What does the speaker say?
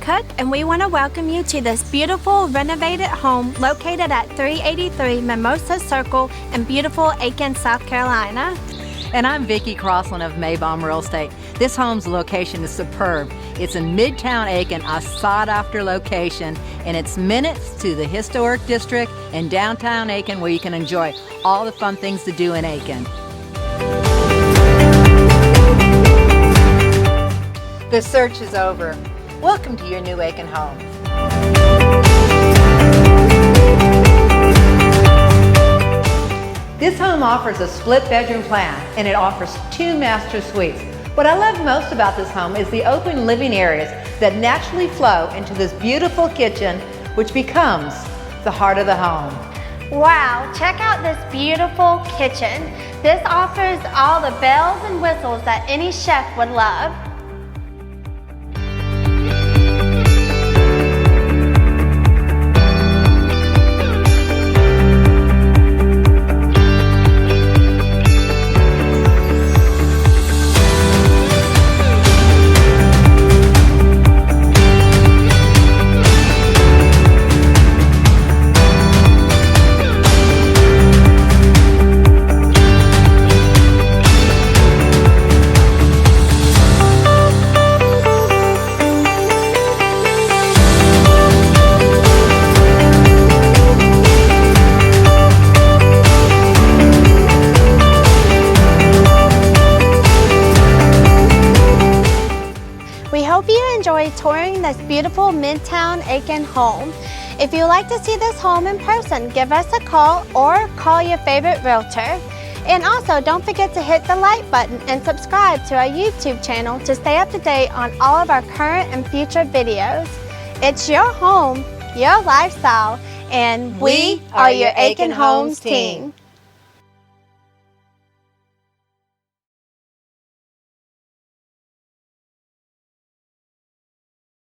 Cook, and we want to welcome you to this beautiful renovated home located at 383 Mimosa Circle in beautiful Aiken, South Carolina. And I'm Vicki Crossland of Maybaum Real Estate. This home's location is superb. It's in Mid-town Aiken, a sought-after location, and it's minutes to the historic district in Downtown Aiken, where you can enjoy all the fun things to do in Aiken. The search is over. Welcome to your new Aiken home. This home offers a split bedroom plan, and it offers 2 master suites. What I love most about this home is the open living areas that naturally flow into this beautiful kitchen, which becomes the heart of the home. Wow, check out this beautiful kitchen. This offers all the bells and whistles that any chef would love. We hope you enjoyed touring this beautiful Mid-town Aiken home. If you'd like to see this home in person, give us a call or call your favorite realtor. And also, don't forget to hit the like button and subscribe to our YouTube channel to stay up to date on all of our current and future videos. It's your home, your lifestyle, and we are your Aiken Homes team.